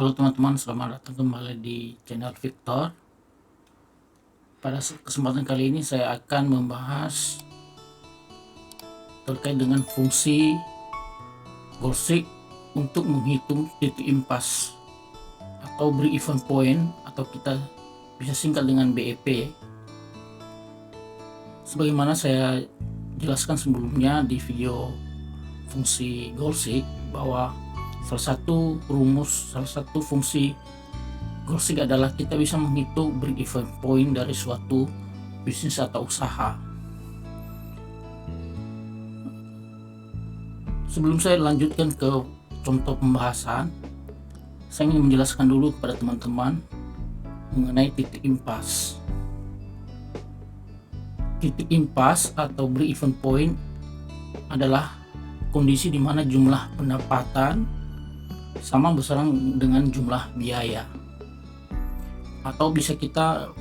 Halo teman-teman, selamat datang kembali di channel Victor. Pada kesempatan kali ini saya akan membahas terkait dengan fungsi Goalseek untuk menghitung titik impas atau break even point, atau kita bisa singkat dengan BEP. Sebagaimana saya jelaskan sebelumnya di video fungsi Goalseek, bahwa salah satu fungsi Goalseek adalah kita bisa menghitung break even point dari suatu bisnis atau usaha. Sebelum saya lanjutkan ke contoh pembahasan, saya ingin menjelaskan dulu kepada teman-teman mengenai titik impas. Titik impas atau break even point adalah kondisi di mana jumlah pendapatan sama besaran dengan jumlah biaya, atau bisa kita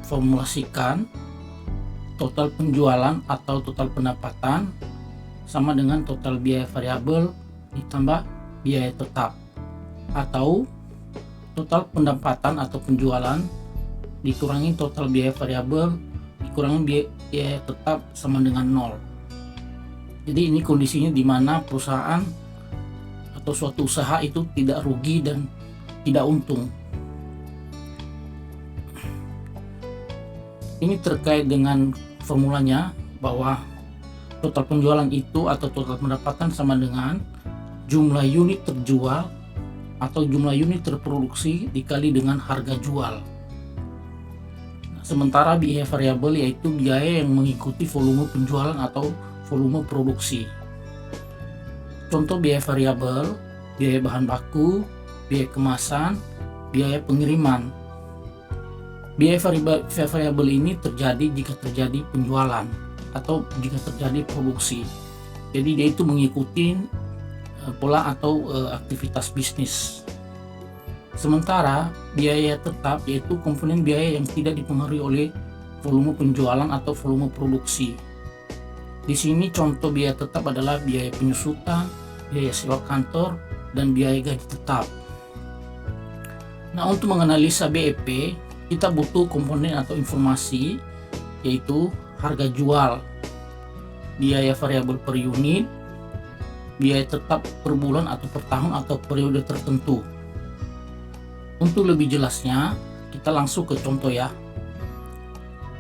formulasikan total penjualan atau total pendapatan sama dengan total biaya variabel ditambah biaya tetap, atau total pendapatan atau penjualan dikurangi total biaya variabel dikurangi biaya tetap sama dengan 0. Jadi ini kondisinya di mana perusahaan atau suatu usaha itu tidak rugi dan tidak untung. Ini terkait dengan formulanya, bahwa total penjualan itu atau total pendapatan sama dengan jumlah unit terjual atau jumlah unit terproduksi dikali dengan harga jual. Sementara biaya variabel yaitu biaya yang mengikuti volume penjualan atau volume produksi. Contoh biaya variabel: biaya bahan baku, biaya kemasan, biaya pengiriman. Biaya variabel ini terjadi jika terjadi penjualan atau jika terjadi produksi. Jadi dia itu mengikuti pola atau aktivitas bisnis. Sementara biaya tetap yaitu komponen biaya yang tidak dipengaruhi oleh volume penjualan atau volume produksi. Di sini contoh biaya tetap adalah biaya penyusutan, biaya sewa kantor, dan biaya gaji tetap. Nah, untuk menganalisa BEP, kita butuh komponen atau informasi, yaitu harga jual, biaya variabel per unit, biaya tetap per bulan atau per tahun atau periode tertentu. Untuk lebih jelasnya, kita langsung ke contoh ya.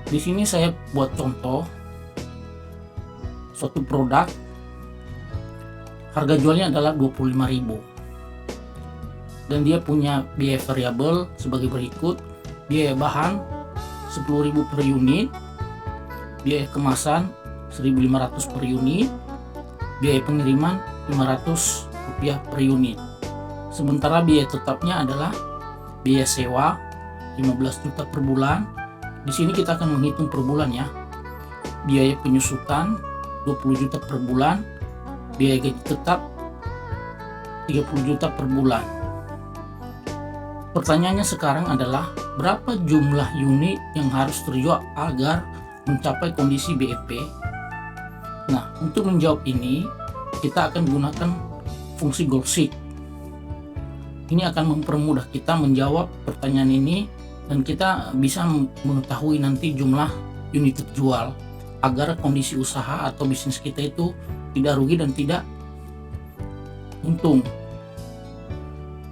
Di sini saya buat contoh suatu produk, harga jualnya adalah 25.000 dan dia punya biaya variabel sebagai berikut: biaya bahan 10.000 per unit, biaya kemasan 1.500 per unit, biaya pengiriman 500 rupiah per unit. Sementara biaya tetapnya adalah biaya sewa 15 juta per bulan. Di sini kita akan menghitung per bulan ya. Biaya penyusutan 20 juta per bulan, biaya gaji tetap 30 juta per bulan. Pertanyaannya sekarang adalah, berapa jumlah unit yang harus terjual agar mencapai kondisi BEP? Nah, untuk menjawab ini kita akan gunakan fungsi Goalseek. Ini akan mempermudah kita menjawab pertanyaan ini dan kita bisa mengetahui nanti jumlah unit terjual agar kondisi usaha atau bisnis kita itu tidak rugi dan tidak untung.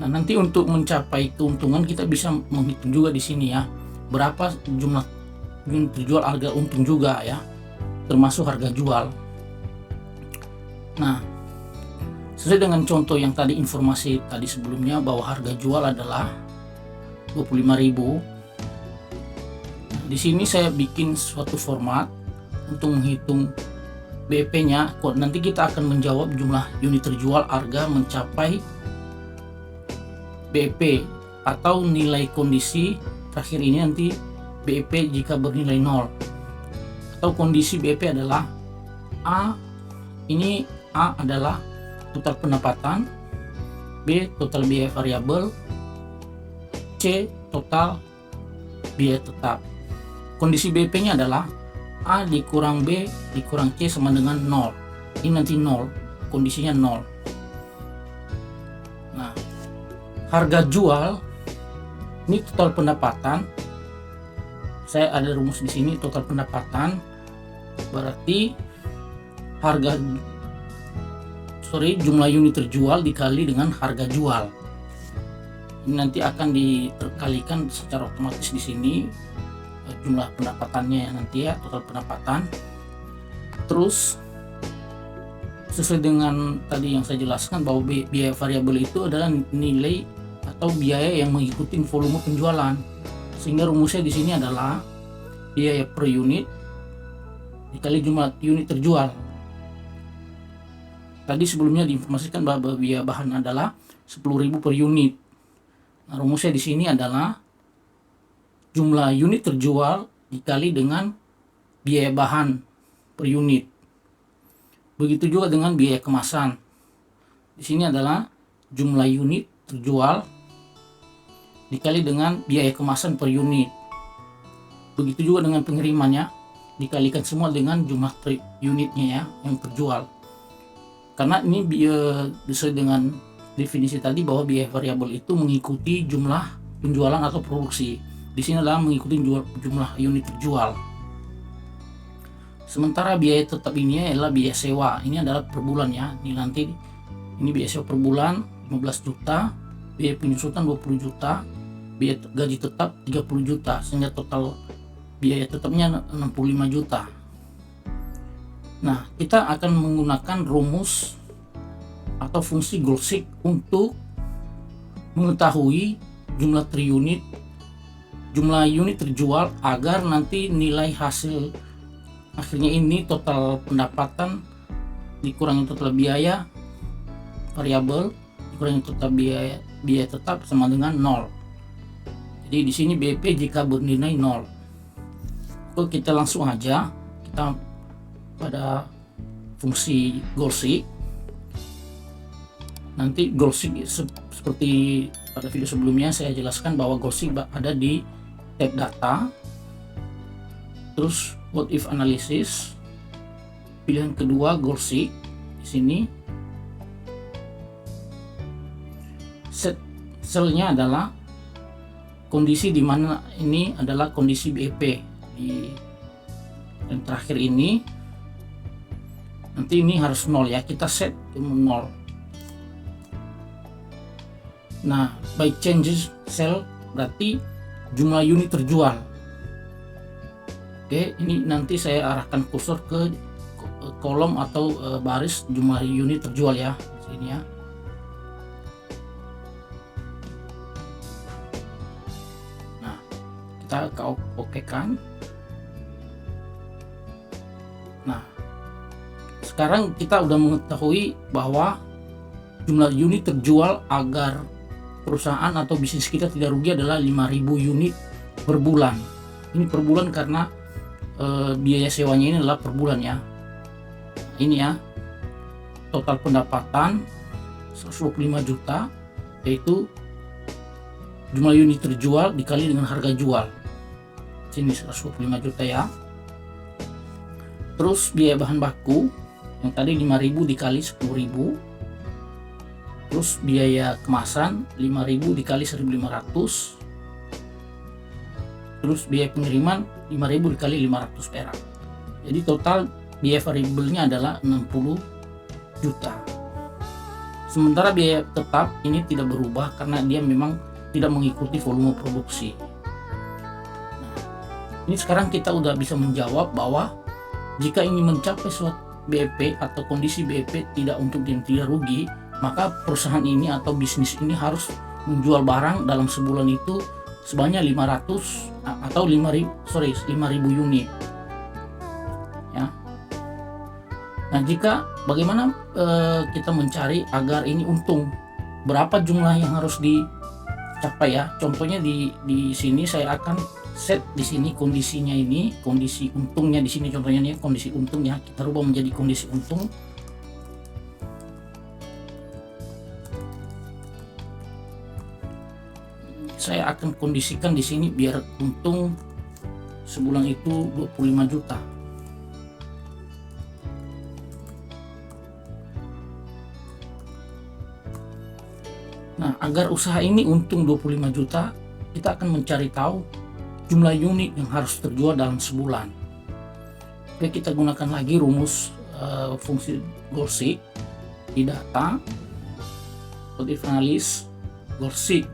Nah, nanti untuk mencapai keuntungan kita bisa menghitung juga di sini ya, berapa jumlah unit terjual agar untung juga ya, termasuk harga jual. Nah, sesuai dengan contoh yang tadi, informasi tadi sebelumnya, bahwa harga jual adalah 25.000. Di sini saya bikin suatu format untuk menghitung BEP-nya. Nanti kita akan menjawab jumlah unit terjual harga mencapai BEP atau nilai kondisi terakhir ini nanti BEP jika bernilai 0. Atau kondisi BEP adalah A, ini A adalah total pendapatan, B total biaya variabel, C total biaya tetap. Kondisi BEP-nya adalah A dikurang B dikurang C sama dengan 0. Ini nanti 0, kondisinya 0. Nah, harga jual ini total pendapatan. Saya ada rumus di sini, total pendapatan berarti jumlah unit terjual dikali dengan harga jual. Ini nanti akan dikalikan secara otomatis di sini jumlah pendapatannya nanti ya, total pendapatan. Terus sesuai dengan tadi yang saya jelaskan bahwa biaya variabel itu adalah nilai atau biaya yang mengikuti volume penjualan. Sehingga rumusnya di sini adalah biaya per unit dikali jumlah unit terjual. Tadi sebelumnya diinformasikan bahwa biaya bahan adalah 10.000 per unit. Nah, rumusnya di sini adalah jumlah unit terjual dikali dengan biaya bahan per unit. Begitu juga dengan biaya kemasan. Di sini adalah jumlah unit terjual dikali dengan biaya kemasan per unit. Begitu juga dengan pengirimannya, dikalikan semua dengan jumlah unitnya ya yang terjual. Karena ini sesuai dengan definisi tadi bahwa biaya variabel itu mengikuti jumlah penjualan atau produksi. Di sini adalah mengikuti jumlah unit terjual. Sementara biaya tetap ini adalah biaya sewa. Ini adalah per bulan ya. Ini biaya sewa per bulan 15 juta, biaya penyusutan 20 juta, biaya gaji tetap 30 juta, sehingga total biaya tetapnya 65 juta. Nah, kita akan menggunakan rumus atau fungsi Goldschmidt untuk mengetahui jumlah unit terjual agar nanti nilai hasil akhirnya ini total pendapatan dikurangi total biaya variabel dikurangi total biaya tetap sama dengan 0. Jadi di sini BEP jika bernilai 0. Oke, kita langsung aja kita pada fungsi Goldschmidt. Nanti Goldschmidt seperti pada video sebelumnya saya jelaskan bahwa Goldschmidt ada di tab data. Terus what if analysis, pilihan kedua Goldschmidt di sini. Set selnya adalah kondisi di mana ini adalah kondisi BEP di yang terakhir ini. Nanti ini harus 0 ya, kita set 0. Nah, by changes cell berarti jumlah unit terjual. Oke, ini nanti saya arahkan kursor ke kolom atau baris jumlah unit terjual ya, sini ya. Nah, kita okekan. Nah, sekarang kita udah mengetahui bahwa jumlah unit terjual agar perusahaan atau bisnis kita tidak rugi adalah 5.000 unit per bulan. Ini per bulan karena biaya sewanya ini adalah per bulan ya. Ini ya, total pendapatan 125 juta, yaitu jumlah unit terjual dikali dengan harga jual. Sini 125 juta ya. Terus biaya bahan baku yang tadi 5.000 dikali 10.000. Terus biaya kemasan 5.000 dikali 1.500. Terus biaya pengiriman 5.000 dikali 500 perak. Jadi total biaya variabelnya adalah 60 juta. Sementara biaya tetap ini tidak berubah karena dia memang tidak mengikuti volume produksi. Nah, ini sekarang kita udah bisa menjawab bahwa jika ingin mencapai suatu BEP atau kondisi BEP tidak untung dan tidak rugi, maka perusahaan ini atau bisnis ini harus menjual barang dalam sebulan itu sebanyak 500 atau 5.000 unit ya. Nah, bagaimana kita mencari agar ini untung, berapa jumlah yang harus dicapai ya. Contohnya di sini saya akan set di sini kondisinya, ini kondisi untungnya di sini contohnya nih, kondisi untungnya kita rubah menjadi kondisi untung. Saya akan kondisikan di sini biar untung sebulan itu 25 juta. Nah, agar usaha ini untung 25 juta, kita akan mencari tahu jumlah unit yang harus terjual dalam sebulan. Oke, kita gunakan lagi rumus fungsi Goal-Seek di data, Positive Analysis, Goal-Seek.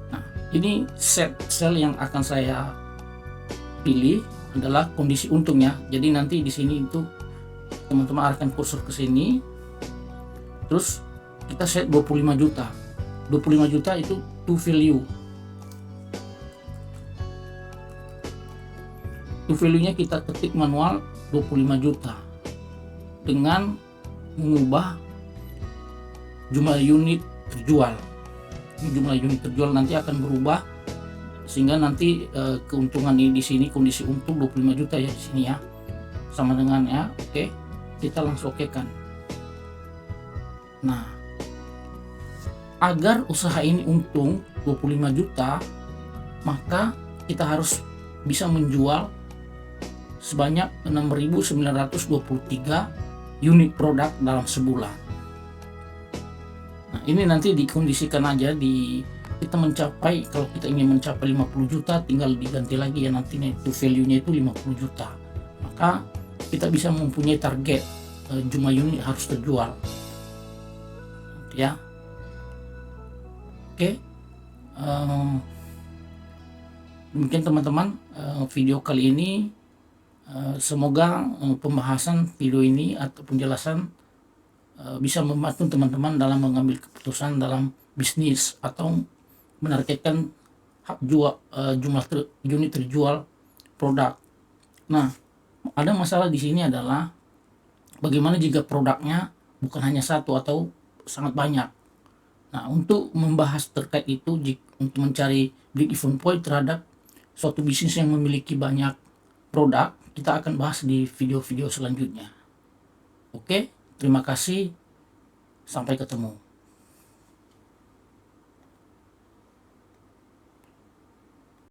Nah, ini set sel yang akan saya pilih adalah kondisi untungnya. Jadi nanti di sini itu teman-teman arahkan kursor ke sini, terus kita set 25 juta. 25 juta itu to value. To value-nya kita ketik manual 25 juta dengan mengubah jumlah unit terjual. Jumlah unit terjual nanti akan berubah sehingga nanti keuntungan ini di sini kondisi untung 25 juta ya di sini ya. Sama dengan ya. Oke. Kita langsung okekan. Nah, agar usaha ini untung 25 juta, maka kita harus bisa menjual sebanyak 6.923 unit produk dalam sebulan. Nah, ini nanti dikondisikan aja kita mencapai, kalau kita ingin mencapai 50 juta tinggal diganti lagi ya nanti itu value-nya itu 50 juta. Maka kita bisa mempunyai target jumlah unit harus terjual. Ya. Oke. Demikian teman-teman video kali ini. Semoga pembahasan video ini atau penjelasan bisa membantu teman-teman dalam mengambil keputusan dalam bisnis atau menargetkan jumlah unit terjual produk. Nah, ada masalah di sini adalah bagaimana jika produknya bukan hanya satu atau sangat banyak. Nah, untuk membahas terkait itu, untuk mencari break-even point terhadap suatu bisnis yang memiliki banyak produk, kita akan bahas di video-video selanjutnya. Oke, terima kasih. Sampai ketemu.